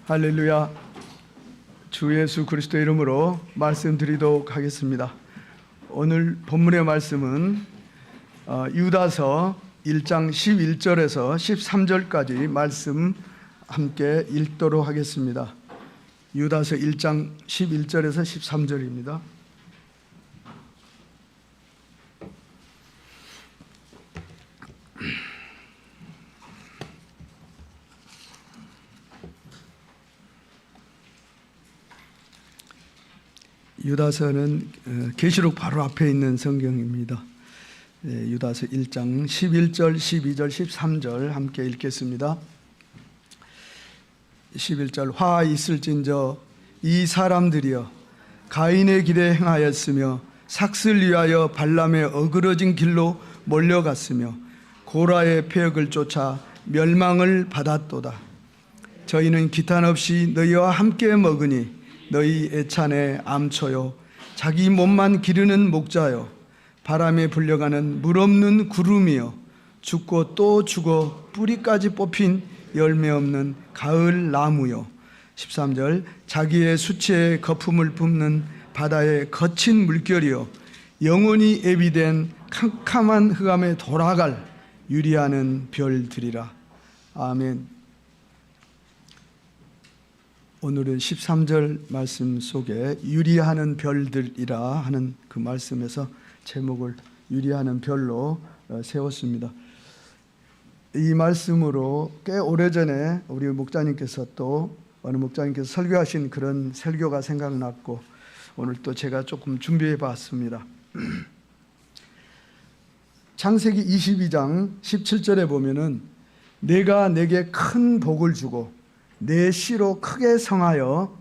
할렐루야. 주 예수 그리스도 이름으로 말씀드리도록 하겠습니다. 오늘 본문의 말씀은 유다서 1장 11절에서 13절까지 말씀 함께 읽도록 하겠습니다. 유다서 1장 11절에서 13절입니다. 유다서는 계시록 바로 앞에 있는 성경입니다. 유다서 1장 11절, 12절, 13절 함께 읽겠습니다. 11절 화 있을진저 이 사람들이여 가인의 길에 행하였으며 삭슬 위하여 발람의 어그러진 길로 몰려갔으며 고라의 패역을 쫓아 멸망을 받았도다. 저희는 기탄 없이 너희와 함께 먹으니 너희 애찬의 암초요 자기 몸만 기르는 목자요 바람에 불려가는 물 없는 구름이요 죽고 또 죽어 뿌리까지 뽑힌 열매 없는 가을 나무요. 13절 자기의 수치에 거품을 뿜는 바다의 거친 물결이요 영원히 애비된 캄캄한 흑암에 돌아갈 유리하는 별들이라. 아멘. 오늘은 13절 말씀 속에 유리하는 별들이라 하는 그 말씀에서 제목을 유리하는 별로 세웠습니다. 이 말씀으로 꽤 오래전에 우리 목자님께서 또 어느 목자님께서 설교하신 그런 설교가 생각났고 오늘 또 제가 조금 준비해 봤습니다. 창세기 22장 17절에 보면은 내가 내게 큰 복을 주고 내 씨로 크게 성하여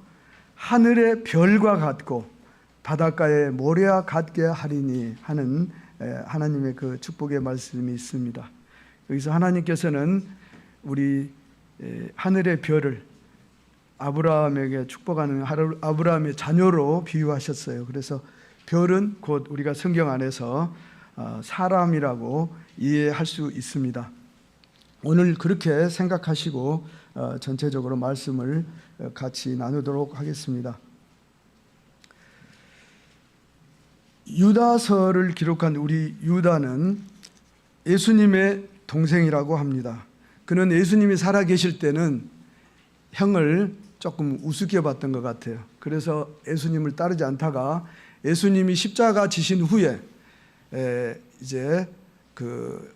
하늘의 별과 같고 바닷가의 모래와 같게 하리니 하는 하나님의 그 축복의 말씀이 있습니다. 여기서 하나님께서는 우리 하늘의 별을 아브라함에게 축복하는 아브라함의 자녀로 비유하셨어요. 그래서 별은 곧 우리가 성경 안에서 사람이라고 이해할 수 있습니다. 오늘 그렇게 생각하시고 전체적으로 말씀을 같이 나누도록 하겠습니다. 유다서를 기록한 우리 유다는 예수님의 동생이라고 합니다. 그는 예수님이 살아계실 때는 형을 조금 우습게 봤던 것 같아요. 그래서 예수님을 따르지 않다가 예수님이 십자가 지신 후에 이제 그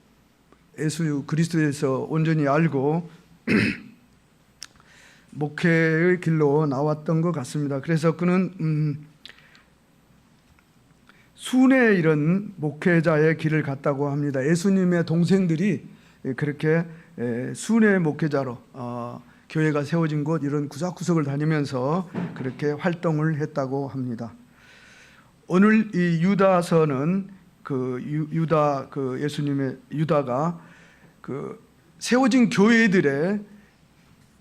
예수 그리스도에 대해서 온전히 알고 목회의 길로 나왔던 것 같습니다. 그래서 그는 순회 이런 목회자의 길을 갔다고 합니다. 예수님의 동생들이 그렇게 순회 목회자로 교회가 세워진 곳 이런 구석구석을 다니면서 그렇게 활동을 했다고 합니다. 오늘 이 유다서는 예수님의 유다가 세워진 교회들의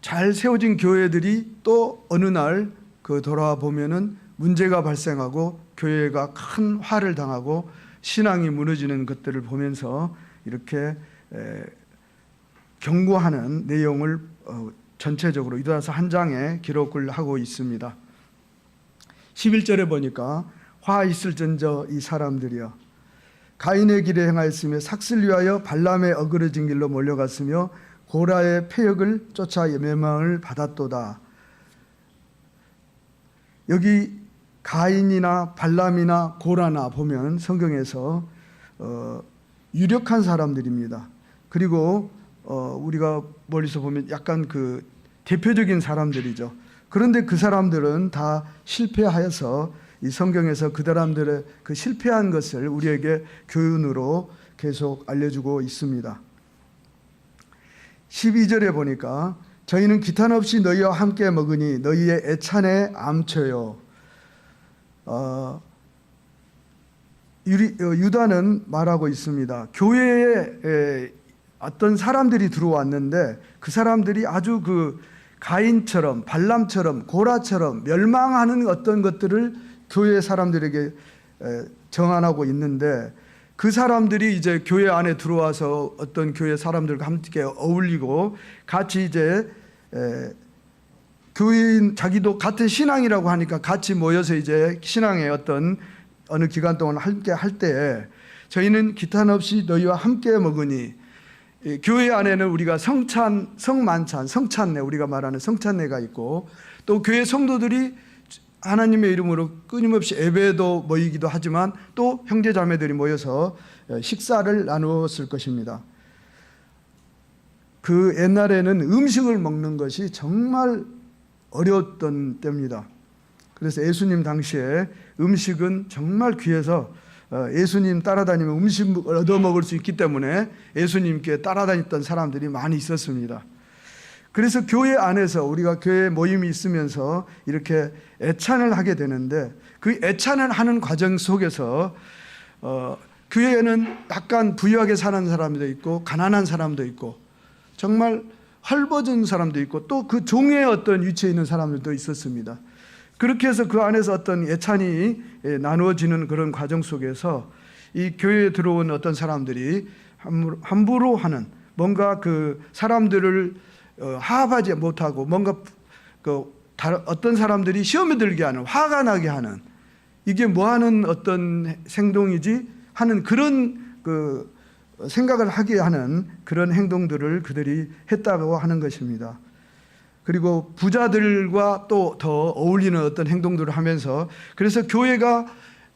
잘 세워진 교회들이 또 어느 날 돌아와 보면은 문제가 발생하고 교회가 큰 화를 당하고 신앙이 무너지는 것들을 보면서 이렇게 경고하는 내용을 전체적으로 유다서 한 장에 기록을 하고 있습니다. 11절에 보니까 화 있을전저 이 사람들이여 가인의 길에 행하였으며 삭슬 위하여 발람의 어그러진 길로 몰려갔으며 고라의 패역을 쫓아 멸망을 받았도다. 여기 가인이나 발람이나 고라나 보면 성경에서 유력한 사람들입니다. 그리고 우리가 멀리서 보면 약간 그 대표적인 사람들이죠. 그런데 그 사람들은 다 실패하여서 이 성경에서 그 사람들의 그 실패한 것을 우리에게 교훈으로 계속 알려주고 있습니다. 12절에 보니까 저희는 기탄 없이 너희와 함께 먹으니 너희의 애찬의 암초요. 유다는 말하고 있습니다. 교회에 어떤 사람들이 들어왔는데 그 사람들이 아주 그 가인처럼 발람처럼 고라처럼 멸망하는 어떤 것들을 교회 사람들에게 정한하고 있는데 그 사람들이 이제 교회 안에 들어와서 어떤 교회 사람들과 함께 어울리고 같이 이제 교인 자기도 같은 신앙이라고 하니까 같이 모여서 이제 신앙의 어떤 어느 기간 동안 함께 할 때에 저희는 기탄 없이 너희와 함께 먹으니, 교회 안에는 우리가 성만찬, 성찬례, 우리가 말하는 성찬례가 있고, 또 교회 성도들이 하나님의 이름으로 끊임없이 예배도 모이기도 하지만 또 형제자매들이 모여서 식사를 나누었을 것입니다. 그 옛날에는 음식을 먹는 것이 정말 어려웠던 때입니다. 그래서 예수님 당시에 음식은 정말 귀해서 예수님 따라다니면 음식을 얻어먹을 수 있기 때문에 예수님께 따라다녔던 사람들이 많이 있었습니다. 그래서 교회 안에서 우리가 교회 모임이 있으면서 이렇게 애찬을 하게 되는데, 그 애찬을 하는 과정 속에서 교회에는 약간 부유하게 사는 사람도 있고 가난한 사람도 있고 정말 헐벗은 사람도 있고 또 그 종의 어떤 위치에 있는 사람들도 있었습니다. 그렇게 해서 그 안에서 어떤 애찬이 나누어지는 그런 과정 속에서 이 교회에 들어온 어떤 사람들이 함부로 하는, 뭔가 그 사람들을 하합하지 못하고 뭔가 어떤 사람들이 시험에 들게 하는, 화가 나게 하는, 이게 뭐 하는 어떤 행동이지 하는 그런 그 생각을 하게 하는 그런 행동들을 그들이 했다고 하는 것입니다. 그리고 부자들과 또 더 어울리는 어떤 행동들을 하면서, 그래서 교회가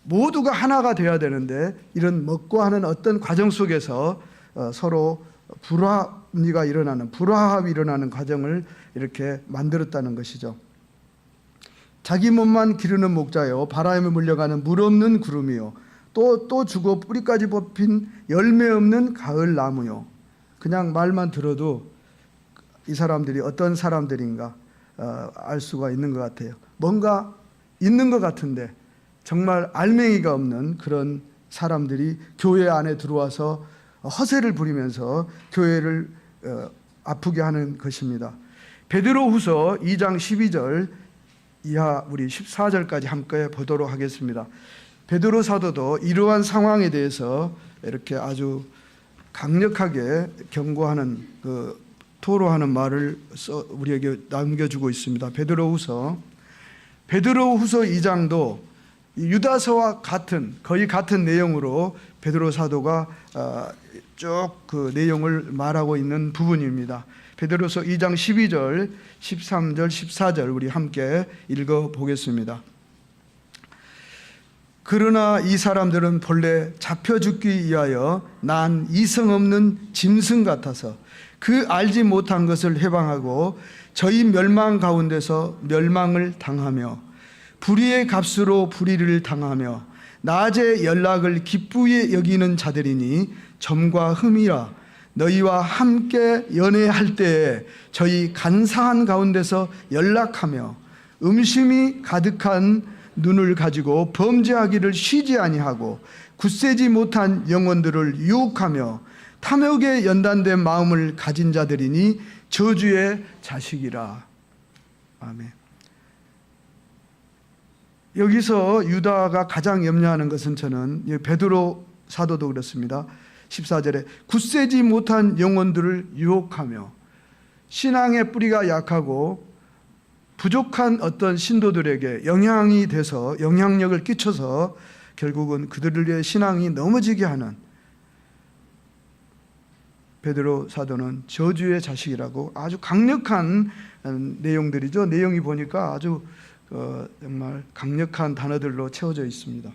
모두가 하나가 되어야 되는데 이런 먹고 하는 어떤 과정 속에서 서로 불화합이 일어나는 과정을 이렇게 만들었다는 것이죠. 자기 몸만 기르는 목자요, 바람에 물려가는 물 없는 구름이요, 또 주고 뿌리까지 뽑힌 열매 없는 가을 나무요. 그냥 말만 들어도 이 사람들이 어떤 사람들인가 알 수가 있는 것 같아요. 뭔가 있는 것 같은데 정말 알맹이가 없는 그런 사람들이 교회 안에 들어와서 허세를 부리면서 교회를 아프게 하는 것입니다. 베드로후서 2장 12절 이하 우리 14절까지 함께 보도록 하겠습니다. 베드로 사도도 이러한 상황에 대해서 이렇게 아주 강력하게 경고하는, 토로하는 말을 우리에게 남겨주고 있습니다. 베드로후서 2장도 유다서와 거의 같은 내용으로 베드로 사도가 쭉 그 내용을 말하고 있는 부분입니다. 베드로서 2장 12절, 13절, 14절 우리 함께 읽어보겠습니다. 그러나 이 사람들은 본래 잡혀 죽기 위하여 난 이성 없는 짐승 같아서 그 알지 못한 것을 해방하고 저희 멸망 가운데서 멸망을 당하며 불의의 값으로 불의를 당하며 낮에 연락을 기쁘게 여기는 자들이니 점과 흠이라 너희와 함께 연애할 때에 저희 간사한 가운데서 연락하며 음심이 가득한 눈을 가지고 범죄하기를 쉬지 아니하고 굳세지 못한 영혼들을 유혹하며 탐욕에 연단된 마음을 가진 자들이니 저주의 자식이라. 아멘. 여기서 유다가 가장 염려하는 것은, 저는 베드로 사도도 그렇습니다. 14절에 굳세지 못한 영혼들을 유혹하며, 신앙의 뿌리가 약하고 부족한 어떤 신도들에게 영향이 돼서 영향력을 끼쳐서 결국은 그들의 신앙이 넘어지게 하는, 베드로 사도는 저주의 자식이라고 아주 강력한 내용들이죠. 내용이 보니까 아주 정말 강력한 단어들로 채워져 있습니다.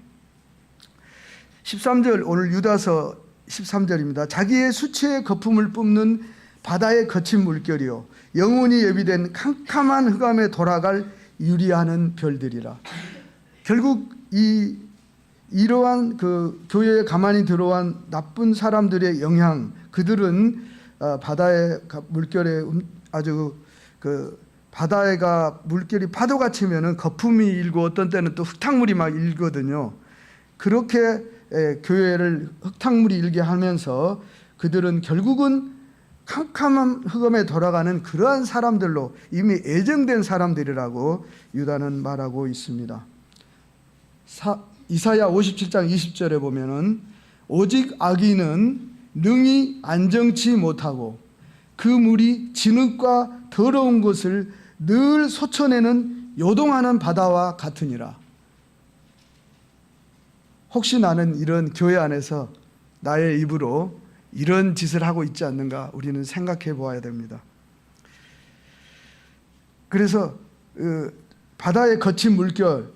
13절, 오늘 유다서 13절입니다. 자기의 수치의 거품을 뿜는 바다의 거친 물결이요 영원히 예비된 캄캄한 흑암에 돌아갈 유리하는 별들이라. 결국 이러한 그 교회에 가만히 들어온 나쁜 사람들의 영향, 그들은 바다의 물결에 아주 바다가 물결이 파도가 치면은 거품이 일고 어떤 때는 또 흙탕물이 막 일거든요. 그렇게 교회를 흙탕물이 일게 하면서 그들은 결국은 캄캄한 흑암에 돌아가는 그러한 사람들로 이미 예정된 사람들이라고 유다는 말하고 있습니다. 이사야 57장 20절에 보면은 오직 악인은 능히 안정치 못하고 그 물이 진흙과 더러운 것을 늘 소천에는 요동하는 바다와 같으니라. 혹시 나는 이런 교회 안에서 나의 입으로 이런 짓을 하고 있지 않는가 우리는 생각해 보아야 됩니다. 그래서 바다의 거친 물결,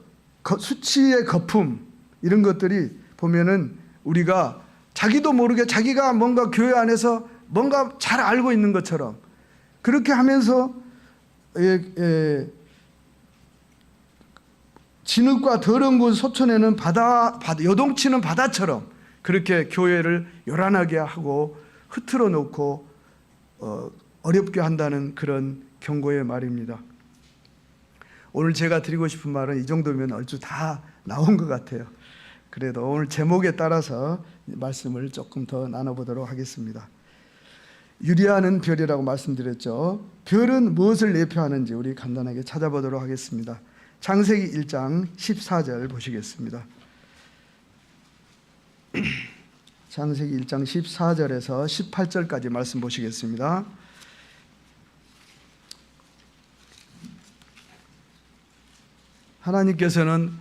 수치의 거품 이런 것들이 보면은 우리가 자기도 모르게 자기가 뭔가 교회 안에서 뭔가 잘 알고 있는 것처럼 그렇게 하면서 진흙과 더러운 곳 소천에는 바다 요동치는 바다처럼 그렇게 교회를 요란하게 하고 흐트러 놓고 어렵게 한다는 그런 경고의 말입니다. 오늘 제가 드리고 싶은 말은 이 정도면 얼추 다 나온 것 같아요. 그래도 오늘 제목에 따라서 말씀을 조금 더 나눠보도록 하겠습니다. 유리하는 별이라고 말씀드렸죠. 별은 무엇을 예표하는지 우리 간단하게 찾아보도록 하겠습니다. 창세기 1장 14절 보시겠습니다. 창세기 1장 14절에서 18절까지 말씀 보시겠습니다. 하나님께서는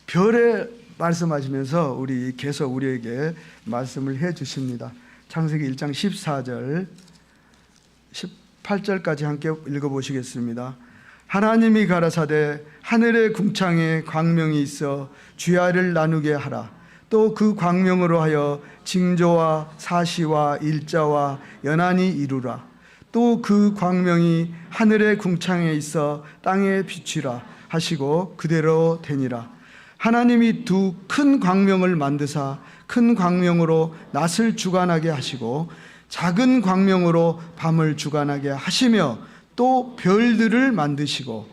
별에 말씀하시면서 계속 우리에게 말씀을 해 주십니다. 창세기 1장 14절 18절까지 함께 읽어보시겠습니다. 하나님이 가라사대 하늘의 궁창에 광명이 있어 주야를 나누게 하라. 또 그 광명으로 하여 징조와 사시와 일자와 연한이 이루라. 또 그 광명이 하늘의 궁창에 있어 땅에 비치라 하시고 그대로 되니라. 하나님이 두 큰 광명을 만드사 큰 광명으로 낮을 주관하게 하시고 작은 광명으로 밤을 주관하게 하시며 또 별들을 만드시고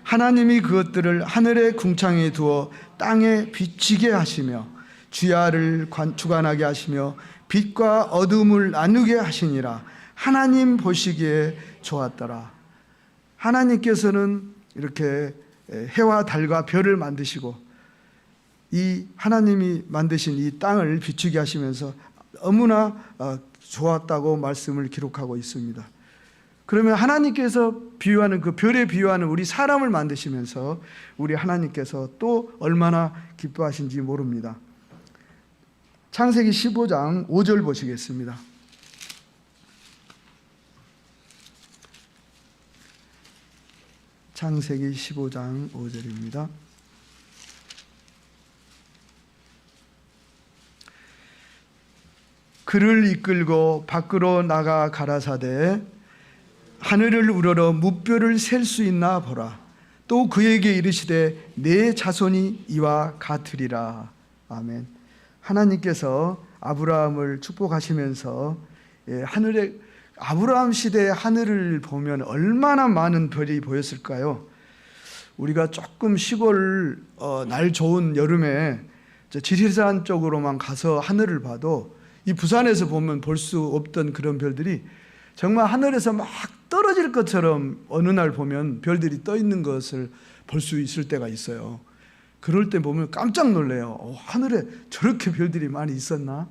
하나님이 그것들을 하늘의 궁창에 두어 땅에 비치게 하시며 주야를 주관하게 하시며 빛과 어둠을 나누게 하시니라. 하나님 보시기에 좋았더라. 하나님께서는 이렇게 해와 달과 별을 만드시고 이 하나님이 만드신 이 땅을 비추게 하시면서 너무나 좋았다고 말씀을 기록하고 있습니다. 그러면 하나님께서 비유하는 그 별에 비유하는 우리 사람을 만드시면서 우리 하나님께서 또 얼마나 기뻐하신지 모릅니다. 창세기 15장 5절 보시겠습니다. 창세기 15장 5절입니다. 그를 이끌고 밖으로 나가 가라사대 하늘을 우러러 무뼈를 셀 수 있나 보라. 또 그에게 이르시되 내 자손이 이와 같으리라. 아멘. 하나님께서 아브라함을 축복하시면서 하늘에 아브라함 시대의 하늘을 보면 얼마나 많은 별이 보였을까요? 우리가 조금 시골 날 좋은 여름에 지리산 쪽으로만 가서 하늘을 봐도 이 부산에서 보면 볼 수 없던 그런 별들이 정말 하늘에서 막 떨어질 것처럼 어느 날 보면 별들이 떠 있는 것을 볼 수 있을 때가 있어요. 그럴 때 보면 깜짝 놀래요. 하늘에 저렇게 별들이 많이 있었나?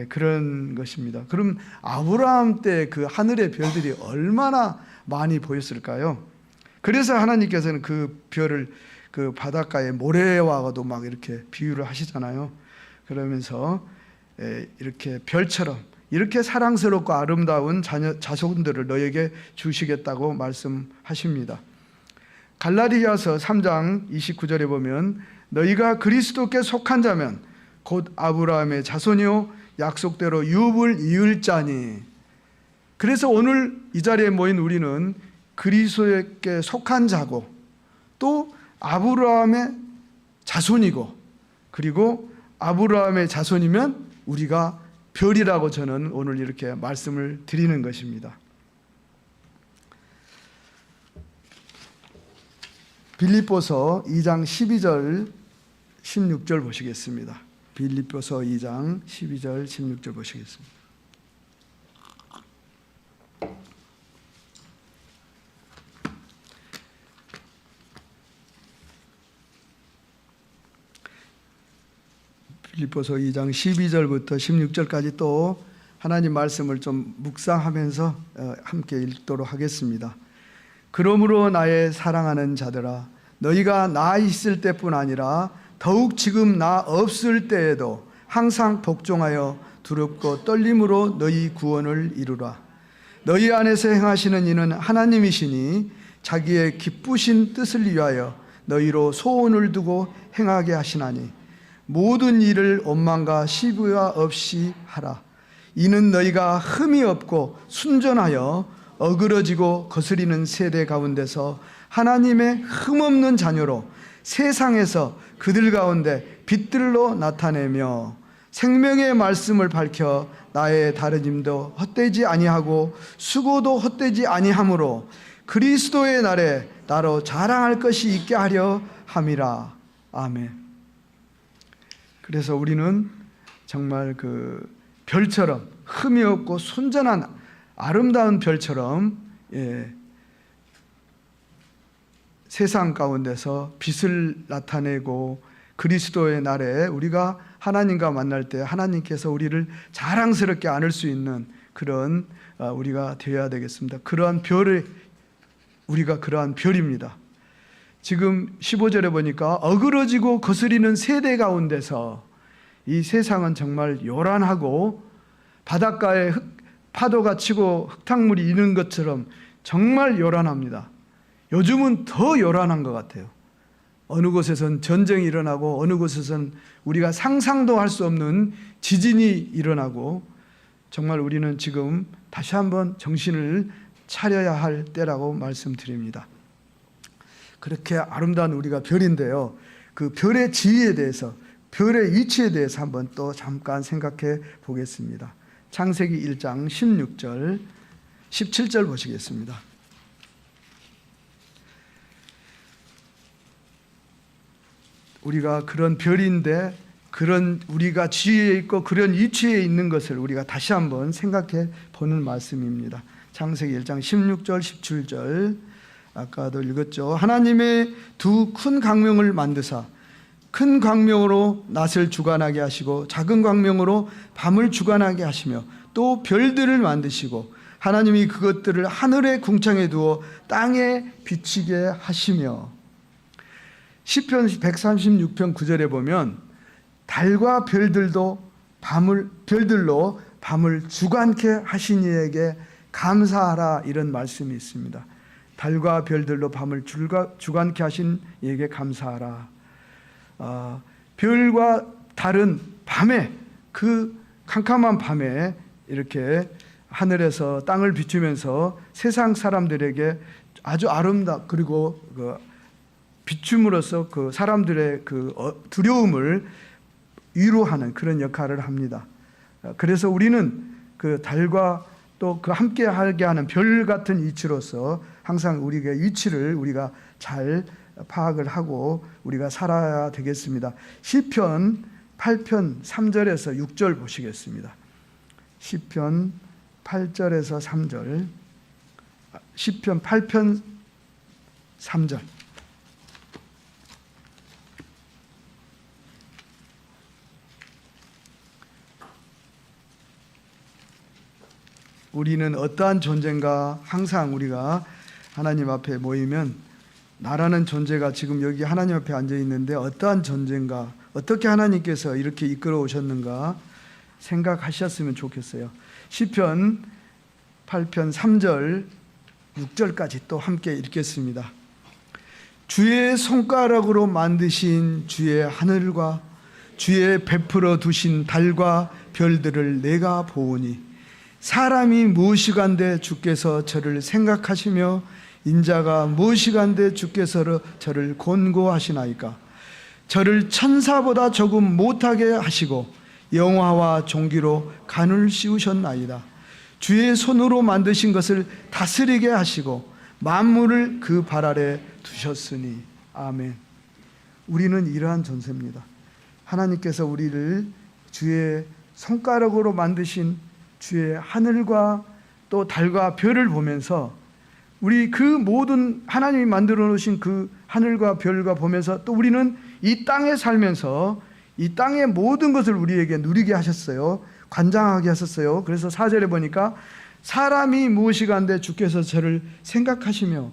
그런 것입니다. 그럼 아브라함 때 그 하늘의 별들이 얼마나 많이 보였을까요? 그래서 하나님께서는 그 별을 그 바닷가에 모래와도 막 이렇게 비유를 하시잖아요. 그러면서 이렇게 별처럼 이렇게 사랑스럽고 아름다운 자손들을 너에게 주시겠다고 말씀하십니다. 갈라디아서 3장 29절에 보면 너희가 그리스도께 속한 자면 곧 아브라함의 자손이요 약속대로 유업을 이을 자니. 그래서 오늘 이 자리에 모인 우리는 그리스도께 속한 자고 또 아브라함의 자손이고 그리고 아브라함의 자손이면 우리가 별이라고 저는 오늘 이렇게 말씀을 드리는 것입니다. 빌립보서 2장 12절 16절 보시겠습니다. 빌립보서 2장 12절 16절 보시겠습니다. 빌립보서 2장 12절부터 16절까지 또 하나님 말씀을 좀 묵상하면서 함께 읽도록 하겠습니다. 그러므로 나의 사랑하는 자들아, 너희가 나 있을 때뿐 아니라 더욱 지금 나 없을 때에도 항상 복종하여 두렵고 떨림으로 너희 구원을 이루라. 너희 안에서 행하시는 이는 하나님이시니 자기의 기쁘신 뜻을 위하여 너희로 소원을 두고 행하게 하시나니 모든 일을 원망과 시부가 없이 하라. 이는 너희가 흠이 없고 순전하여 어그러지고 거스리는 세대 가운데서 하나님의 흠없는 자녀로 세상에서 그들 가운데 빛들로 나타내며 생명의 말씀을 밝혀 나의 다름짐도 헛되지 아니하고 수고도 헛되지 아니하므로 그리스도의 날에 나로 자랑할 것이 있게 하려 함이라. 아멘. 그래서 우리는 정말 그 별처럼 흠이 없고 순전한 아름다운 별처럼 세상 가운데서 빛을 나타내고 그리스도의 날에 우리가 하나님과 만날 때 하나님께서 우리를 자랑스럽게 안을 수 있는 그런 우리가 되어야 되겠습니다. 그러한 별의 우리가 그러한 별입니다. 지금 15절에 보니까 어그러지고 거스리는 세대 가운데서 이 세상은 정말 요란하고 바닷가에 파도가 치고 흙탕물이 있는 것처럼 정말 요란합니다. 요즘은 더 요란한 것 같아요. 어느 곳에선 전쟁이 일어나고 어느 곳에선 우리가 상상도 할 수 없는 지진이 일어나고 정말 우리는 지금 다시 한번 정신을 차려야 할 때라고 말씀드립니다. 그렇게 아름다운 우리가 별인데요. 그 별의 지위에 대해서, 별의 위치에 대해서 한번 또 잠깐 생각해 보겠습니다. 창세기 1장 16절, 17절 보시겠습니다. 우리가 그런 별인데 그런 우리가 지위에 있고 그런 위치에 있는 것을 우리가 다시 한번 생각해 보는 말씀입니다. 창세기 1장 16절 17절 아까도 읽었죠. 하나님의 두 큰 광명을 만드사 큰 광명으로 낮을 주관하게 하시고 작은 광명으로 밤을 주관하게 하시며 또 별들을 만드시고 하나님이 그것들을 하늘의 궁창에 두어 땅에 비치게 하시며 시편 136편 9절에 보면 달과 별들로 밤을 주관케 하신 이에게 감사하라 이런 말씀이 있습니다. 달과 별들로 밤을 주관케 하신 이에게 감사하라. 별과 달은 밤에 그 캄캄한 밤에 이렇게 하늘에서 땅을 비추면서 세상 사람들에게 아주 아름답 그리고 그 비춤으로써 그 사람들의 그 두려움을 위로하는 그런 역할을 합니다. 그래서 우리는 그 달과 또 그 함께하게 하는 별 같은 이치로서 항상 우리의 위치를 우리가 잘 파악을 하고 우리가 살아야 되겠습니다. 시편 8편 3절에서 6절 보시겠습니다. 시편 8절에서 3절, 시편 8편 3절. 우리는 어떠한 존재인가 항상 우리가 하나님 앞에 모이면 나라는 존재가 지금 여기 하나님 앞에 앉아 있는데 어떠한 존재인가, 어떻게 하나님께서 이렇게 이끌어 오셨는가 생각하셨으면 좋겠어요. 시편 8편 3절 6절까지 또 함께 읽겠습니다. 주의 손가락으로 만드신 주의 하늘과 주의 베풀어 두신 달과 별들을 내가 보오니 사람이 무엇이간데 주께서 저를 생각하시며 인자가 무엇이간데 주께서 저를 곤고하시나이까. 저를 천사보다 조금 못하게 하시고 영화와 종기로 간을 씌우셨나이다. 주의 손으로 만드신 것을 다스리게 하시고 만물을 그 발 아래 두셨으니. 아멘. 우리는 이러한 존재입니다. 하나님께서 우리를 주의 손가락으로 만드신 주의 하늘과 또 달과 별을 보면서 우리 그 모든 하나님이 만들어 놓으신 그 하늘과 별과 보면서 또 우리는 이 땅에 살면서 이 땅의 모든 것을 우리에게 누리게 하셨어요. 관장하게 하셨어요. 그래서 4절에 보니까 사람이 무엇이간데 주께서 저를 생각하시며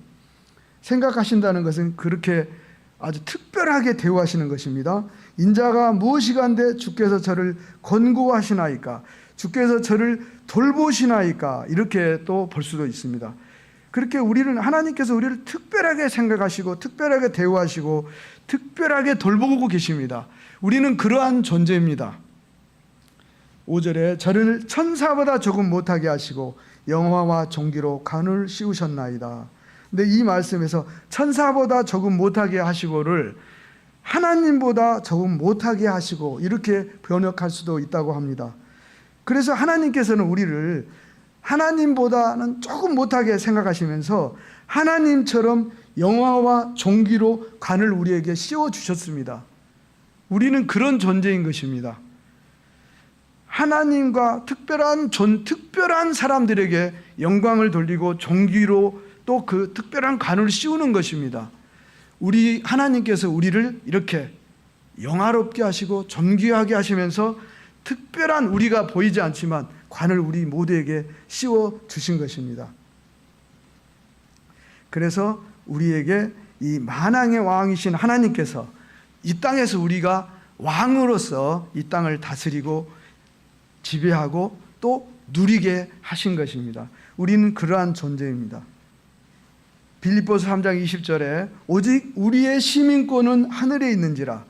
생각하신다는 것은 그렇게 아주 특별하게 대우하시는 것입니다. 인자가 무엇이간데 주께서 저를 권고하시나이까, 주께서 저를 돌보시나이까, 이렇게 또 볼 수도 있습니다. 그렇게 하나님께서 우리를 특별하게 생각하시고 특별하게 대우하시고 특별하게 돌보고 계십니다. 우리는 그러한 존재입니다. 5절에 저를 천사보다 조금 못하게 하시고 영화와 종기로 간을 씌우셨나이다. 근데 이 말씀에서 천사보다 조금 못하게 하시고를 하나님보다 조금 못하게 하시고 이렇게 번역할 수도 있다고 합니다. 그래서 하나님께서는 우리를 하나님보다는 조금 못하게 생각하시면서 하나님처럼 영화와 종기로 관을 우리에게 씌워주셨습니다. 우리는 그런 존재인 것입니다. 하나님과 특별한 사람들에게 영광을 돌리고 종기로 또 그 특별한 관을 씌우는 것입니다. 하나님께서 우리를 이렇게 영화롭게 하시고 존귀하게 하시면서 특별한, 우리가 보이지 않지만 관을 우리 모두에게 씌워 주신 것입니다. 그래서 우리에게 이 만왕의 왕이신 하나님께서 이 땅에서 우리가 왕으로서 이 땅을 다스리고 지배하고 또 누리게 하신 것입니다. 우리는 그러한 존재입니다. 빌립보서 3장 20절에 오직 우리의 시민권은 하늘에 있는지라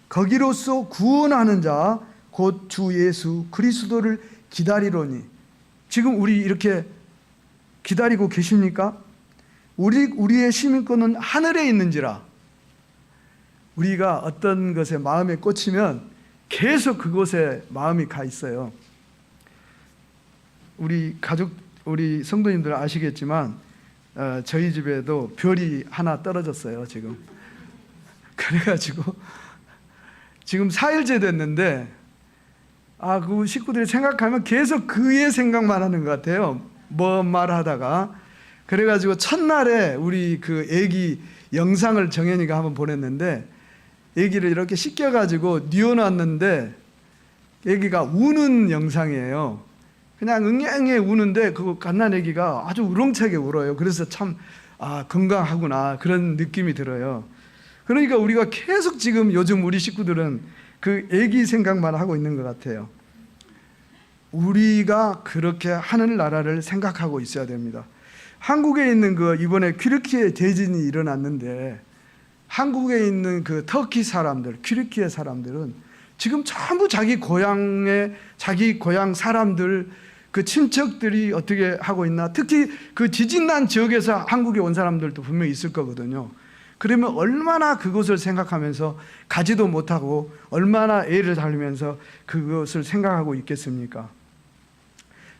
거기로서 구원하는 자 곧 주 예수 그리스도를 기다리로니. 지금 우리 이렇게 기다리고 계십니까? 우리의 시민권은 하늘에 있는지라. 우리가 어떤 것에 마음에 꽂히면 계속 그곳에 마음이 가 있어요. 우리 성도님들 아시겠지만 저희 집에도 별이 하나 떨어졌어요, 지금. 그래가지고 지금 4일째 됐는데 그 식구들이 생각하면 계속 그의 생각만 하는 것 같아요. 뭐 말하다가. 그래가지고 첫날에 우리 그 애기 영상을 정현이가 한번 보냈는데 애기를 이렇게 씻겨가지고 뉘어놨는데 애기가 우는 영상이에요. 그냥 응애응애 우는데 그 갓난 애기가 아주 우렁차게 울어요. 그래서 참 건강하구나 그런 느낌이 들어요. 그러니까 우리가 계속 지금 요즘 우리 식구들은 그 애기 생각만 하고 있는 것 같아요. 우리가 그렇게 하늘나라를 생각하고 있어야 됩니다. 한국에 있는 이번에 튀르키예 대진이 일어났는데 한국에 있는 그 터키 사람들, 튀르키예 사람들은 지금 전부 자기 고향 사람들, 그 친척들이 어떻게 하고 있나. 특히 그 지진난 지역에서 한국에 온 사람들도 분명히 있을 거거든요. 그러면 얼마나 그것을 생각하면서 가지도 못하고 얼마나 애를 달리면서 그것을 생각하고 있겠습니까?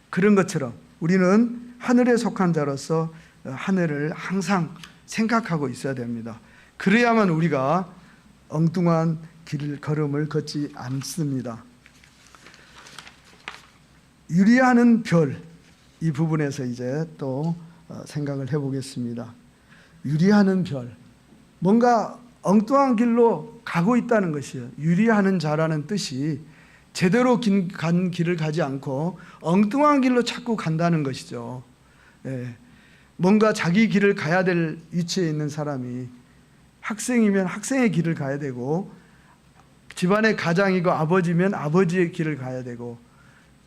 그런 것처럼 우리는 하늘에 속한 자로서 하늘을 항상 생각하고 있어야 됩니다. 그래야만 우리가 엉뚱한 걸음을 걷지 않습니다. 유리하는 별, 이 부분에서 이제 또 생각을 해보겠습니다. 유리하는 별, 뭔가 엉뚱한 길로 가고 있다는 것이에요. 유리하는 자라는 뜻이 제대로 간 길을 가지 않고 엉뚱한 길로 자꾸 간다는 것이죠. 뭔가 자기 길을 가야 될 위치에 있는 사람이 학생이면 학생의 길을 가야 되고, 집안의 가장이고 아버지면 아버지의 길을 가야 되고,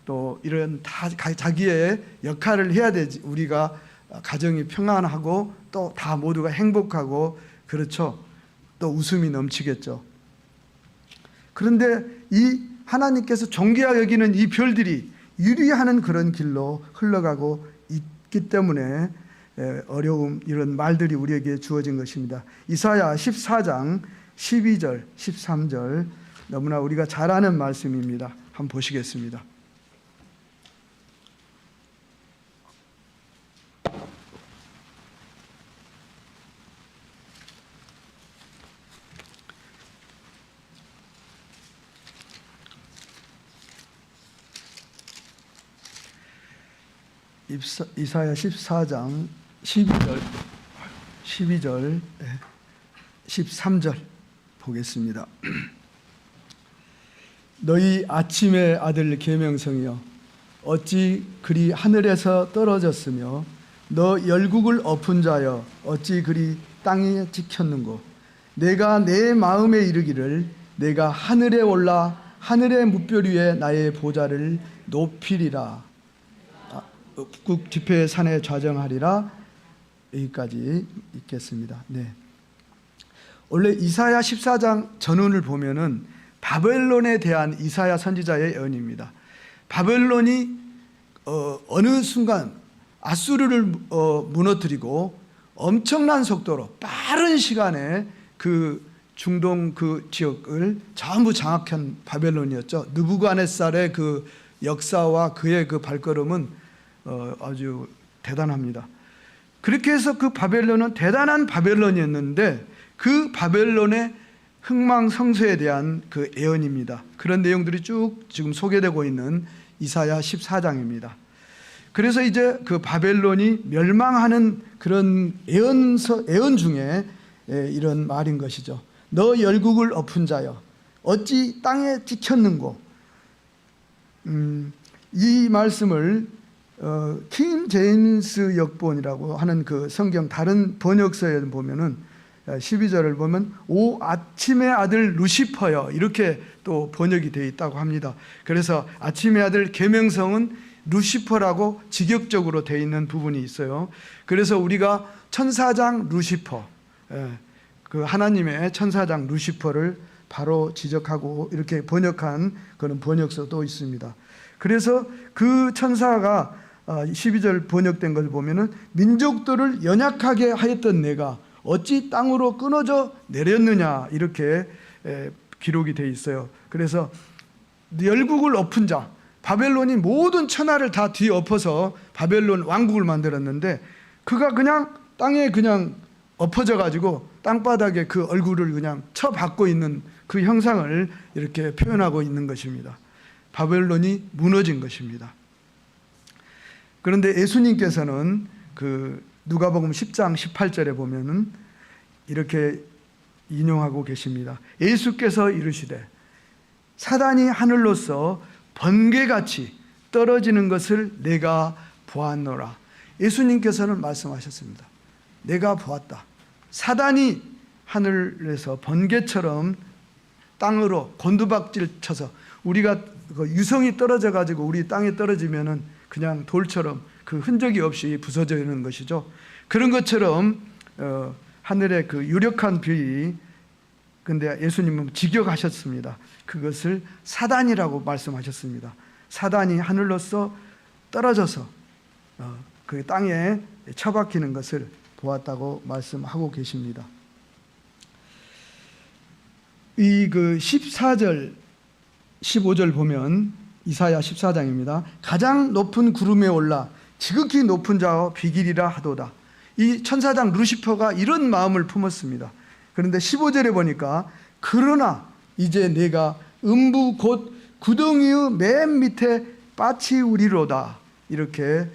또 이런 다 자기의 역할을 해야 되지. 우리가 가정이 평안하고 또 다 모두가 행복하고, 그렇죠. 또 웃음이 넘치겠죠. 그런데 이 하나님께서 존귀하게 여기는 이 별들이 유리하는 그런 길로 흘러가고 있기 때문에 어려움, 이런 말들이 우리에게 주어진 것입니다. 이사야 14장 12절, 13절, 너무나 우리가 잘 아는 말씀입니다. 한번 보시겠습니다. 이사야 14장 12절, 13절 보겠습니다. 너희 아침의 아들 계명성이여, 어찌 그리 하늘에서 떨어졌으며 너 열국을 엎은 자여 어찌 그리 땅에 지켰는고. 내가 내 마음에 이르기를 내가 하늘에 올라 하늘의 뭇별 위에 나의 보좌를 높이리라. 북극 지폐의 산에 좌정하리라. 여기까지 읽겠습니다. 네. 원래 이사야 14장 전문을 보면은 바벨론에 대한 이사야 선지자의 예언입니다. 바벨론이 어느 순간 아수르를 무너뜨리고 엄청난 속도로 빠른 시간에 그 중동 그 지역을 전부 장악한 바벨론이었죠. 느부갓네살의 그 역사와 그의 그 발걸음은 아주 대단합니다. 그렇게 해서 그 바벨론은 대단한 바벨론이었는데 그 바벨론의 흥망성쇠에 대한 그 예언입니다. 그런 내용들이 쭉 지금 소개되고 있는 이사야 14장입니다. 그래서 이제 그 바벨론이 멸망하는 그런 예언 중에 이런 말인 것이죠. 너 열국을 엎은 자여 어찌 땅에 지켰는고. 이 말씀을 킹 제임스 역본이라고 하는 그 성경 다른 번역서에 보면은 12절을 보면 오 아침의 아들 루시퍼여 이렇게 또 번역이 되어 있다고 합니다. 그래서 아침의 아들 계명성은 루시퍼라고 직역적으로 되어 있는 부분이 있어요. 그래서 우리가 천사장 루시퍼, 그 하나님의 천사장 루시퍼를 바로 지적하고 이렇게 번역한 그런 번역서도 있습니다. 그래서 그 천사가 12절 번역된 걸 보면은 민족들을 연약하게 하였던 내가 어찌 땅으로 끊어져 내렸느냐 이렇게 기록이 되어 있어요. 그래서 열국을 엎은 자, 바벨론이 모든 천하를 다 뒤엎어서 바벨론 왕국을 만들었는데 그가 그냥 땅에 그냥 엎어져 가지고 땅바닥에 그 얼굴을 그냥 쳐박고 있는 그 형상을 이렇게 표현하고 있는 것입니다. 바벨론이 무너진 것입니다. 그런데 예수님께서는 그 누가복음 10장 18절에 보면은 이렇게 인용하고 계십니다. 예수께서 이르시되 사단이 하늘로서 번개같이 떨어지는 것을 내가 보았노라. 예수님께서는 말씀하셨습니다. 내가 보았다. 사단이 하늘에서 번개처럼 땅으로 곤두박질 쳐서 우리가 유성이 떨어져 가지고 우리 땅에 떨어지면은 그냥 돌처럼 그 흔적이 없이 부서져 있는 것이죠. 그런 것처럼 하늘의 그 유력한 별이, 근데 예수님은 직역하셨습니다. 그것을 사단이라고 말씀하셨습니다. 사단이 하늘로서 떨어져서 그 땅에 처박히는 것을 보았다고 말씀하고 계십니다. 이 그 14절 15절 보면 이사야 14장입니다. 가장 높은 구름에 올라 지극히 높은 자와 비길이라 하도다. 이 천사장 루시퍼가 이런 마음을 품었습니다. 그런데 15절에 보니까 그러나 이제 내가 음부 곧 구덩이의 맨 밑에 빠치우리로다 이렇게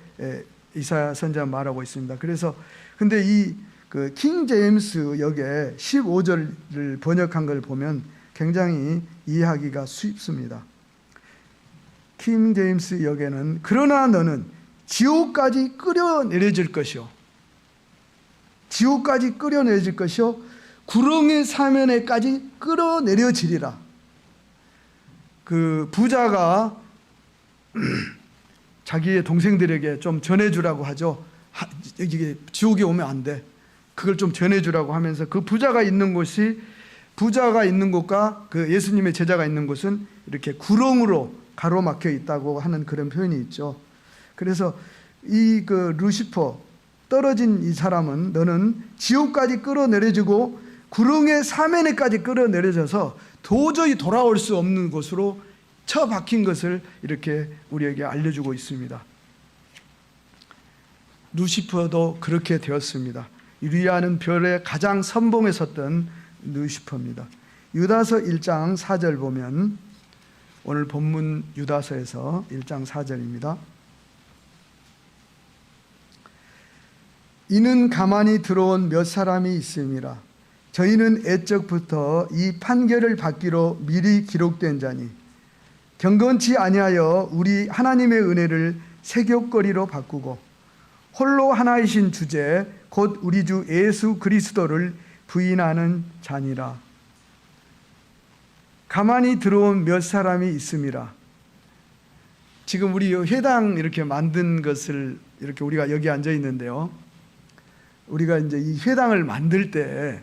이사야 선지자 말하고 있습니다. 그래서 근데 이 그 킹 제임스 역에 15절을 번역한 걸 보면 굉장히 이해하기가 쉽습니다. 킹 제임스 역에는 그러나 너는 지옥까지 끌어내려질 것이요, 지옥까지 끌어내려질 것이요, 구렁의 사면에까지 끌어내려지리라. 그 부자가 자기의 동생들에게 좀 전해주라고 하죠. 이게 지옥에 오면 안 돼. 그걸 좀 전해주라고 하면서 그 부자가 있는 곳과 그 예수님의 제자가 있는 곳은 이렇게 구렁으로 가로막혀 있다고 하는 그런 표현이 있죠. 그래서 이 그 루시퍼 떨어진 이 사람은 너는 지옥까지 끌어내려지고 구렁의 사면에까지 끌어내려져서 도저히 돌아올 수 없는 곳으로 처박힌 것을 이렇게 우리에게 알려주고 있습니다. 루시퍼도 그렇게 되었습니다. 유리아는 별의 가장 선봉에 섰던 루시퍼입니다. 유다서 1장 4절 보면 오늘 본문 유다서에서 1장 4절입니다. 이는 가만히 들어온 몇 사람이 있음이라. 저희는 애적부터 이 판결을 받기로 미리 기록된 자니 경건치 아니하여 우리 하나님의 은혜를 세귑거리로 바꾸고 홀로 하나이신 주제 곧 우리 주 예수 그리스도를 부인하는 자니라. 가만히 들어온 몇 사람이 있음이라. 지금 우리 회당 이렇게 만든 것을 이렇게 우리가 여기 앉아 있는데요. 우리가 이제 이 회당을 만들 때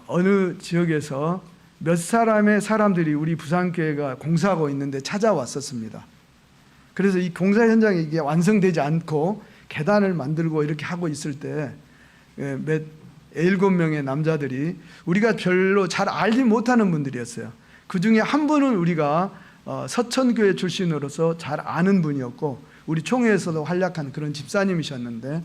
어느 지역에서 몇 사람의 사람들이 우리 부산교회가 공사하고 있는데 찾아왔었습니다. 그래서 이 공사 현장이 이게 완성되지 않고 계단을 만들고 이렇게 하고 있을 때 7명의 남자들이 우리가 별로 잘 알지 못하는 분들이었어요. 그 중에 한 분은 우리가 서천교회 출신으로서 잘 아는 분이었고 우리 총회에서도 활약한 그런 집사님이셨는데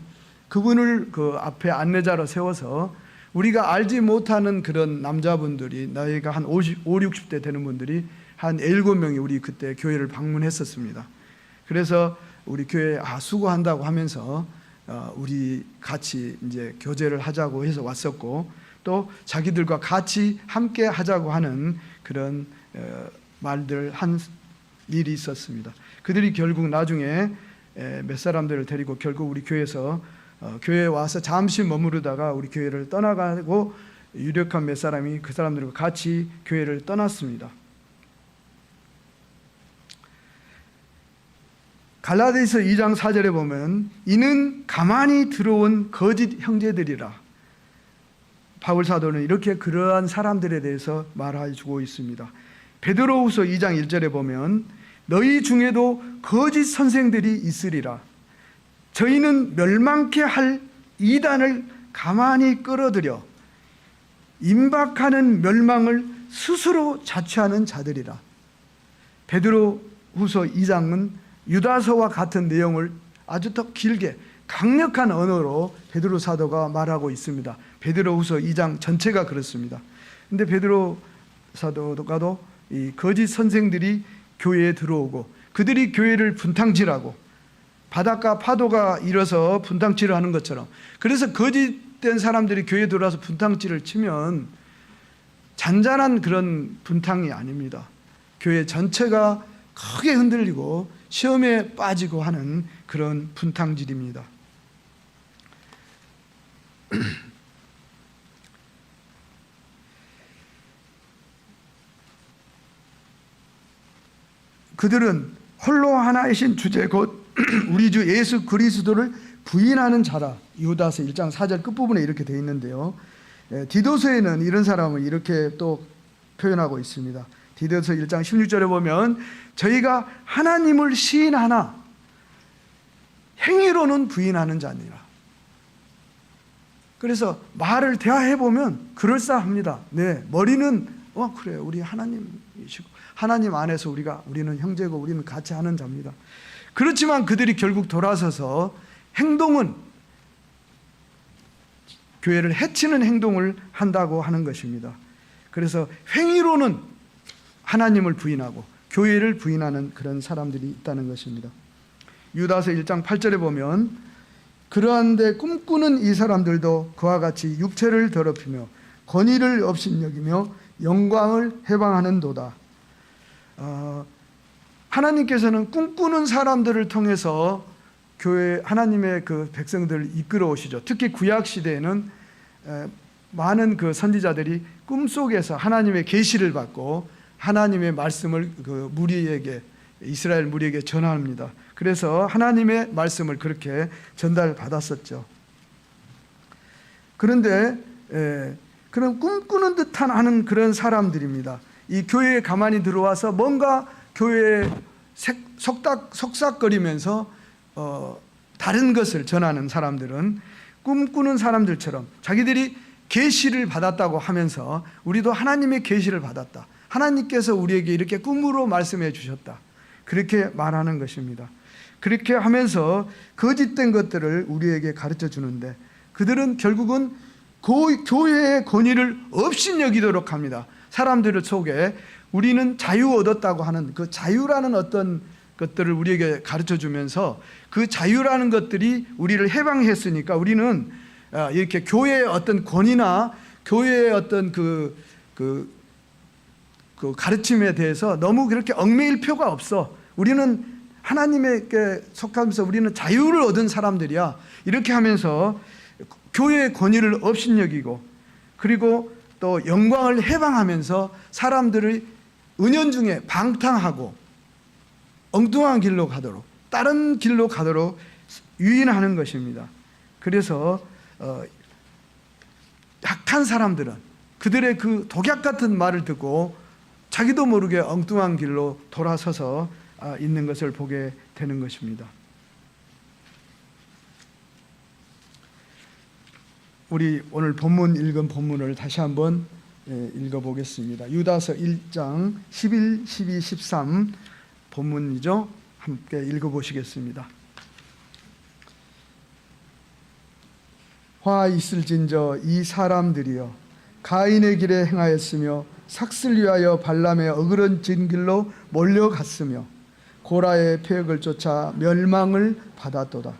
그분을 그 앞에 안내자로 세워서 우리가 알지 못하는 그런 남자분들이 나이가 한 50, 60대 되는 분들이 한 7명이 우리 그때 교회를 방문했었습니다. 그래서 우리 교회에 수고한다고 하면서 우리 같이 이제 교제를 하자고 해서 왔었고 또 자기들과 같이 함께 하자고 하는 그런 말들 한 일이 있었습니다. 그들이 결국 나중에 몇 사람들을 데리고 결국 우리 교회에서 교회에 와서 잠시 머무르다가 우리 교회를 떠나가고 유력한 몇 사람이 그 사람들과 같이 교회를 떠났습니다. 갈라디아서 2장 4절에 보면 이는 가만히 들어온 거짓 형제들이라. 바울 사도는 이렇게 그러한 사람들에 대해서 말해주고 있습니다. 베드로후서 2장 1절에 보면 너희 중에도 거짓 선생들이 있으리라. 저희는 멸망케 할 이단을 가만히 끌어들여 임박하는 멸망을 스스로 자취하는 자들이라. 베드로후서 2장은 유다서와 같은 내용을 아주 더 길게 강력한 언어로 베드로 사도가 말하고 있습니다. 베드로후서 2장 전체가 그렇습니다. 근데 베드로 사도가도 이 거짓 선생들이 교회에 들어오고 그들이 교회를 분탕질하고 바닷가 파도가 일어서 분탕질을 하는 것처럼, 그래서 거짓된 사람들이 교회에 들어와서 분탕질을 치면 잔잔한 그런 분탕이 아닙니다. 교회 전체가 크게 흔들리고 시험에 빠지고 하는 그런 분탕질입니다. 그들은 홀로 하나이신 주제 곧 우리 주 예수 그리스도를 부인하는 자라. 유다서 1장 4절 끝부분에 이렇게 되어 있는데요. 디도서에는 이런 사람을 이렇게 또 표현하고 있습니다. 디도서 1장 16절에 보면 저희가 하나님을 시인하나 행위로는 부인하는 자니라. 그래서 말을 대화해 보면 그럴싸합니다. 네, 머리는 그래요. 우리 하나님이시고 하나님 안에서 우리는 형제고 우리는 같이 하는 자입니다. 그렇지만 그들이 결국 돌아서서 행동은 교회를 해치는 행동을 한다고 하는 것입니다. 그래서 행위로는 하나님을 부인하고 교회를 부인하는 그런 사람들이 있다는 것입니다. 유다서 1장 8절에 보면 그러한데 꿈꾸는 이 사람들도 그와 같이 육체를 더럽히며 권위를 업신여기며 영광을 해방하는도다. 하나님께서는 꿈꾸는 사람들을 통해서 교회 하나님의 그 백성들을 이끌어 오시죠. 특히 구약 시대에는 많은 그 선지자들이 꿈속에서 하나님의 계시를 받고 하나님의 말씀을 그 무리에게 이스라엘 무리에게 전합니다. 그래서 하나님의 말씀을 그렇게 전달받았었죠. 그런데 그런 꿈꾸는 듯한 하는 그런 사람들입니다. 이 교회에 가만히 들어와서 뭔가 교회에 속삭거리면서 다른 것을 전하는 사람들은 꿈꾸는 사람들처럼 자기들이 계시를 받았다고 하면서 우리도 하나님의 계시를 받았다. 하나님께서 우리에게 이렇게 꿈으로 말씀해 주셨다. 그렇게 말하는 것입니다. 그렇게 하면서 거짓된 것들을 우리에게 가르쳐 주는데 그들은 결국은 교회의 권위를 업신여기도록 합니다. 사람들 속에 우리는 자유 얻었다고 하는 그 자유라는 어떤 것들을 우리에게 가르쳐 주면서 그 자유라는 것들이 우리를 해방했으니까 우리는 이렇게 교회의 어떤 권위나 교회의 어떤 그 가르침에 대해서 너무 그렇게 얽매일 필요가 없어. 우리는 하나님에게 속하면서 우리는 자유를 얻은 사람들이야. 이렇게 하면서 교회의 권위를 업신여기고, 그리고 또 영광을 해방하면서 사람들을 은연중에 방탕하고 엉뚱한 길로 가도록, 다른 길로 가도록 유인하는 것입니다. 그래서 약한 사람들은 그들의 그 독약 같은 말을 듣고 자기도 모르게 엉뚱한 길로 돌아서서 있는 것을 보게 되는 것입니다. 우리 오늘 본문 읽은 본문을 다시 한번 읽어보겠습니다. 유다서 1장 11, 12, 13 본문이죠. 함께 읽어보시겠습니다. 화 있을진저 이 사람들이여 가인의 길에 행하였으며 삭슬 위하여 발람의 어그러진 길로 몰려갔으며 고라의 폐역을 쫓아 멸망을 받았도다.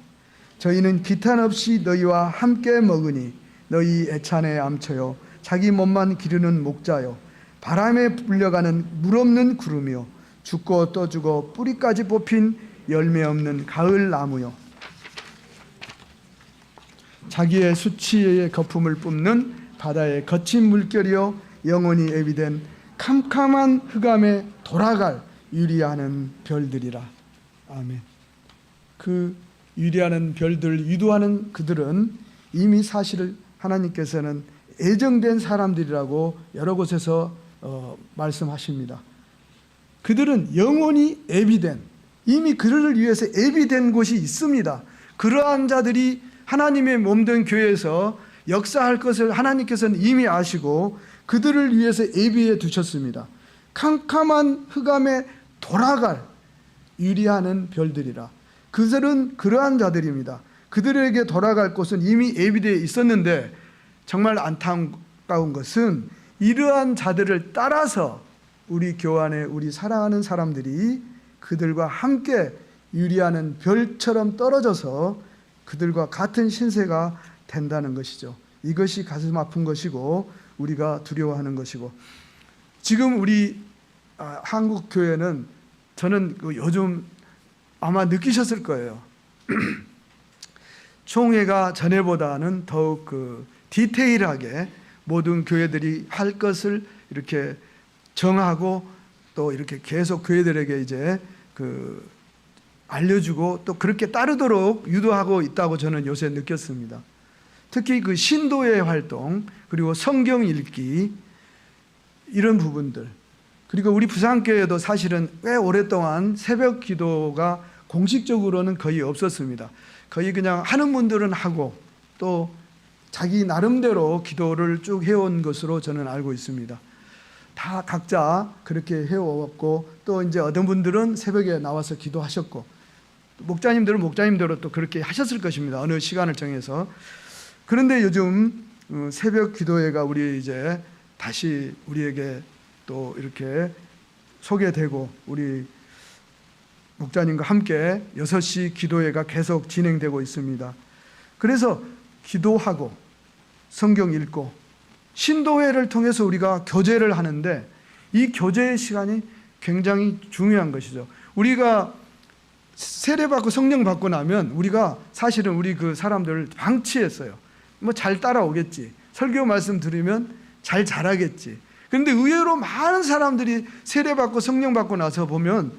저희는 기탄 없이 너희와 함께 먹으니 너희 애찬의 암초요 자기 몸만 기르는 목자요 바람에 불려가는 물 없는 구름이요 죽고 또 죽어 뿌리까지 뽑힌 열매 없는 가을 나무요 자기의 수치의 거품을 뿜는 바다의 거친 물결이요 영원히 애비된 캄캄한 흑암에 돌아갈 유리하는 별들이라. 아멘. 그 유리하는 별들, 유도하는 그들은 이미 사실을 하나님께서는 애정된 사람들이라고 여러 곳에서 말씀하십니다. 그들은 영원히 애비된, 이미 그들을 위해서 애비된 곳이 있습니다. 그러한 자들이 하나님의 몸된 교회에서 역사할 것을 하나님께서는 이미 아시고 그들을 위해서 예비해 두셨습니다. 캄캄한 흑암에 돌아갈 유리하는 별들이라. 그들은 그러한 자들입니다. 그들에게 돌아갈 곳은 이미 예비되어 있었는데 정말 안타까운 것은 이러한 자들을 따라서 우리 교회 안에 우리 사랑하는 사람들이 그들과 함께 유리하는 별처럼 떨어져서 그들과 같은 신세가 된다는 것이죠. 이것이 가슴 아픈 것이고 우리가 두려워하는 것이고, 지금 우리 한국 교회는 저는 요즘 아마 느끼셨을 거예요. 총회가 전에보다는 더욱 디테일하게 모든 교회들이 할 것을 이렇게 정하고 또 이렇게 계속 교회들에게 이제 알려주고 또 그렇게 따르도록 유도하고 있다고 저는 요새 느꼈습니다. 특히 그 신도의 활동, 그리고 성경 읽기, 이런 부분들, 그리고 우리 부산교회도 사실은 꽤 오랫동안 새벽 기도가 공식적으로는 거의 없었습니다. 거의 그냥 하는 분들은 하고 또 자기 나름대로 기도를 쭉 해온 것으로 저는 알고 있습니다. 다 각자 그렇게 해왔고 또 이제 어떤 분들은 새벽에 나와서 기도하셨고 목자님들은 목자님대로 또 그렇게 하셨을 것입니다. 어느 시간을 정해서. 그런데 요즘 새벽 기도회가 우리 이제 다시 우리에게 또 이렇게 소개되고 우리 목자님과 함께 6시 기도회가 계속 진행되고 있습니다. 그래서 기도하고 성경 읽고 신도회를 통해서 우리가 교제를 하는데 이 교제의 시간이 굉장히 중요한 것이죠. 우리가 세례받고 성령 받고 나면 우리가 사실은 우리 그 사람들을 방치했어요. 뭐 잘 따라오겠지. 설교 말씀 들으면 잘 자라겠지. 그런데 의외로 많은 사람들이 세례받고 성령 받고 나서 보면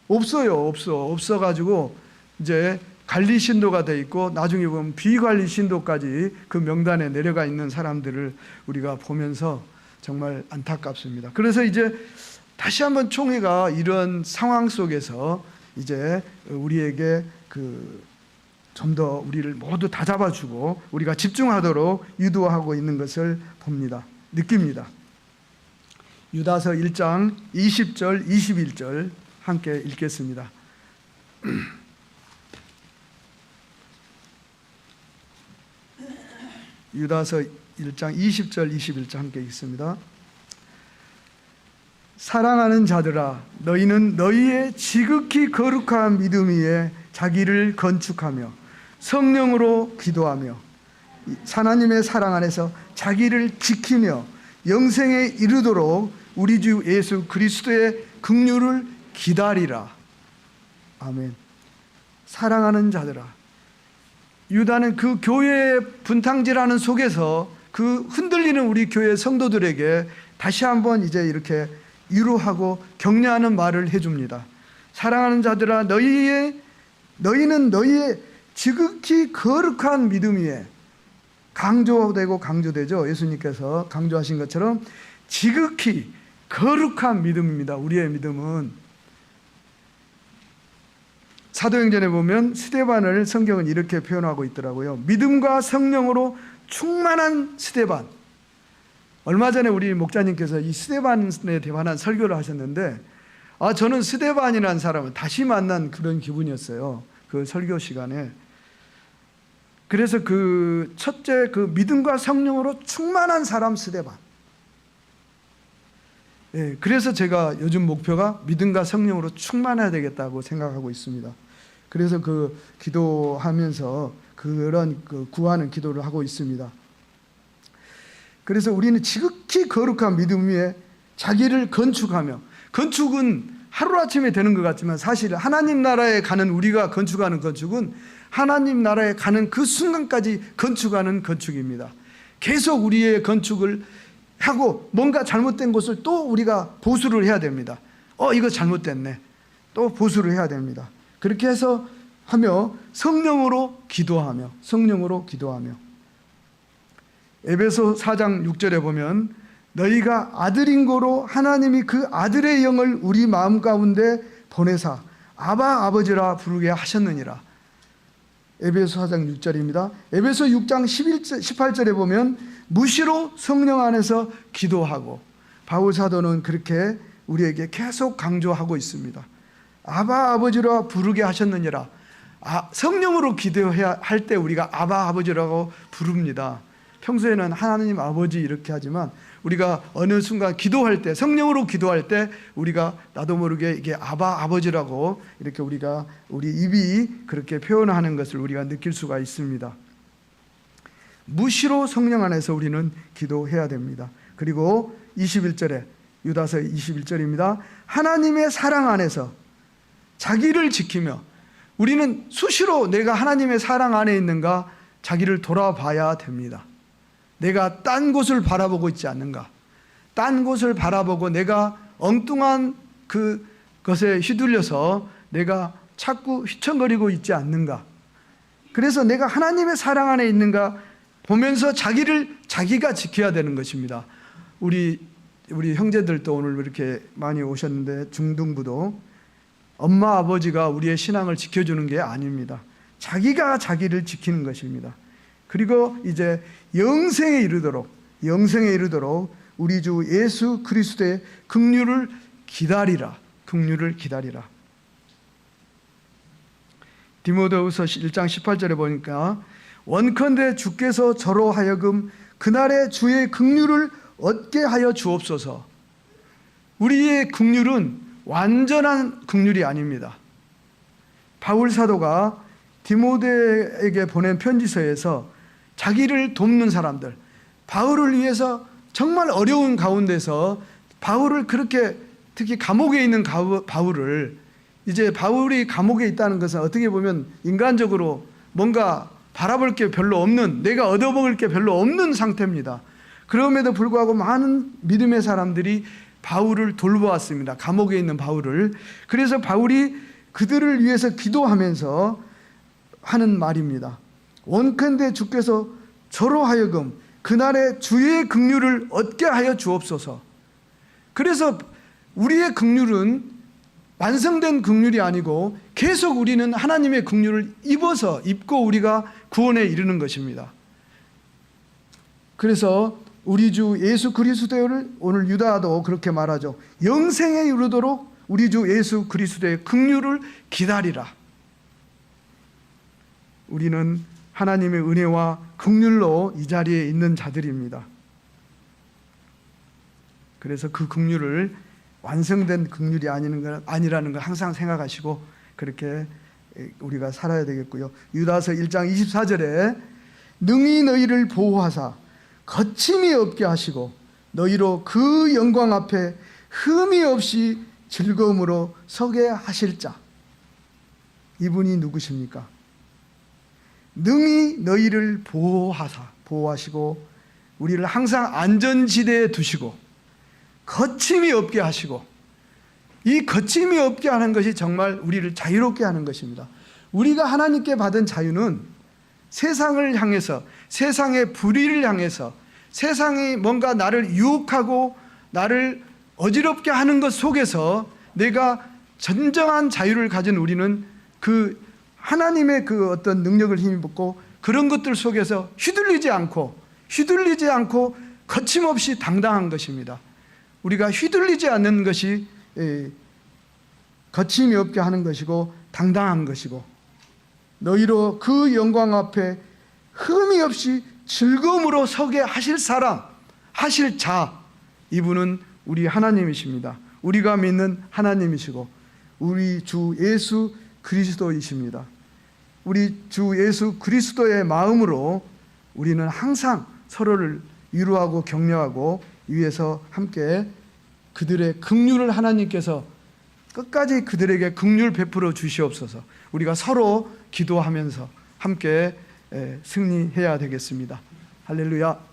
없어가지고 이제 관리 신도가 돼 있고 나중에 보면 비관리 신도까지 그 명단에 내려가 있는 사람들을 우리가 보면서 정말 안타깝습니다. 그래서 이제 다시 한번 총회가 이런 상황 속에서 이제 우리에게 좀 더 우리를 모두 다 잡아주고 우리가 집중하도록 유도하고 있는 것을 봅니다. 느낍니다. 유다서 1장 20절, 21절 함께 읽겠습니다. 유다서 1장 20절, 21절 함께 읽습니다. 사랑하는 자들아, 너희는 너희의 지극히 거룩한 믿음 위에 자기를 건축하며 성령으로 기도하며 하나님의 사랑 안에서 자기를 지키며 영생에 이르도록 우리 주 예수 그리스도의 긍휼을 기다리라. 아멘. 사랑하는 자들아, 유다는 그 교회의 분탕질하는 속에서 그 흔들리는 우리 교회 성도들에게 다시 한번 이제 이렇게 위로하고 격려하는 말을 해줍니다. 사랑하는 자들아, 너희는 너희의 지극히 거룩한 믿음 위에, 강조되고 강조되죠. 예수님께서 강조하신 것처럼 지극히 거룩한 믿음입니다. 우리의 믿음은. 사도행전에 보면 스데반을 성경은 이렇게 표현하고 있더라고요. 믿음과 성령으로 충만한 스데반. 얼마 전에 우리 목자님께서 이 스데반에 관한 설교를 하셨는데, 저는 스데반이라는 사람을 다시 만난 그런 기분이었어요. 그 설교 시간에. 그래서 그 첫째, 그 믿음과 성령으로 충만한 사람 스데반. 예, 그래서 제가 요즘 목표가 믿음과 성령으로 충만해야 되겠다고 생각하고 있습니다. 그래서 그 기도하면서 그런 구하는 기도를 하고 있습니다. 그래서 우리는 지극히 거룩한 믿음 위에 자기를 건축하며, 건축은 하루아침에 되는 것 같지만 사실 하나님 나라에 가는 우리가 건축하는 건축은 하나님 나라에 가는 그 순간까지 건축하는 건축입니다. 계속 우리의 건축을 하고 뭔가 잘못된 것을 또 우리가 보수를 해야 됩니다. 이거 잘못됐네. 또 보수를 해야 됩니다. 그렇게 해서 하며 성령으로 기도하며 에베소 4장 6절에 보면 너희가 아들인 고로 하나님이 그 아들의 영을 우리 마음 가운데 보내사 아바 아버지라 부르게 하셨느니라. 에베소 4장 6절입니다. 에베소 6장 18절에 보면 무시로 성령 안에서 기도하고, 바울 사도는 그렇게 우리에게 계속 강조하고 있습니다. 아바 아버지라 부르게 하셨느니라. 성령으로 기도해야 할 때 우리가 아바 아버지라고 부릅니다. 평소에는 하나님 아버지 이렇게 하지만 우리가 어느 순간 기도할 때, 성령으로 기도할 때 우리가 나도 모르게 이게 아바 아버지라고 이렇게 우리 입이 그렇게 표현하는 것을 우리가 느낄 수가 있습니다. 무시로 성령 안에서 우리는 기도해야 됩니다. 그리고 21절에, 유다서 21절입니다. 하나님의 사랑 안에서 자기를 지키며, 우리는 수시로 내가 하나님의 사랑 안에 있는가 자기를 돌아봐야 됩니다. 내가 딴 곳을 바라보고 있지 않는가, 딴 곳을 바라보고 내가 엉뚱한 그것에 휘둘려서 내가 자꾸 휘청거리고 있지 않는가. 그래서 내가 하나님의 사랑 안에 있는가 보면서 자기가 지켜야 되는 것입니다. 우리 형제들도 오늘 이렇게 많이 오셨는데, 중등부도 엄마 아버지가 우리의 신앙을 지켜주는 게 아닙니다. 자기가 자기를 지키는 것입니다. 그리고 이제 영생에 이르도록 우리 주 예수 그리스도의 긍휼을 기다리라. 디모데후서 1장 18절에 보니까 원컨대 주께서 저로 하여금 그날의 주의 긍휼을 얻게 하여 주옵소서. 우리의 긍휼은 완전한 긍휼이 아닙니다. 바울 사도가 디모데에게 보낸 편지서에서 자기를 돕는 사람들, 바울을 위해서 정말 어려운 가운데서 바울을 그렇게, 특히 감옥에 있는 바울을, 이제 바울이 감옥에 있다는 것은 어떻게 보면 인간적으로 뭔가 바라볼 게 별로 없는, 내가 얻어먹을 게 별로 없는 상태입니다. 그럼에도 불구하고 많은 믿음의 사람들이 바울을 돌보았습니다. 감옥에 있는 바울을. 그래서 바울이 그들을 위해서 기도하면서 하는 말입니다. 원컨대 주께서 저로 하여금 그날의 주의 긍휼을 얻게 하여 주옵소서. 그래서 우리의 긍휼은 완성된 긍휼이 아니고 계속 우리는 하나님의 긍휼을 입고 우리가 구원에 이르는 것입니다. 그래서 우리 주 예수 그리스도를 오늘 유다도 그렇게 말하죠. 영생에 이르도록 우리 주 예수 그리스도의 긍휼을 기다리라. 우리는 하나님의 은혜와 긍휼로 이 자리에 있는 자들입니다. 그래서 그 긍휼을 완성된 긍휼이 아니라는 걸 항상 생각하시고 그렇게 우리가 살아야 되겠고요. 유다서 1장 24절에 능히 너희를 보호하사 거침이 없게 하시고 너희로 그 영광 앞에 흠이 없이 즐거움으로 서게 하실 자. 이분이 누구십니까? 능히 너희를 보호하시고 우리를 항상 안전지대에 두시고 거침이 없게 하시고, 이 거침이 없게 하는 것이 정말 우리를 자유롭게 하는 것입니다. 우리가 하나님께 받은 자유는 세상을 향해서, 세상의 불의를 향해서, 세상이 뭔가 나를 유혹하고 나를 어지럽게 하는 것 속에서 내가 진정한 자유를 가진 우리는 그 하나님의 그 어떤 능력을 힘입고 그런 것들 속에서 휘둘리지 않고 거침없이 당당한 것입니다. 우리가 휘둘리지 않는 것이 거침이 없게 하는 것이고 당당한 것이고, 너희로 그 영광 앞에 흠이 없이 즐거움으로 서게 하실 사람, 하실 자, 이분은 우리 하나님이십니다. 우리가 믿는 하나님이시고 우리 주 예수 그리스도이십니다. 우리 주 예수 그리스도의 마음으로 우리는 항상 서로를 위로하고 격려하고 위해서 함께 그들의 긍휼을 하나님께서 끝까지 그들에게 긍휼 베풀어 주시옵소서. 우리가 서로 기도하면서 함께 승리해야 되겠습니다. 할렐루야.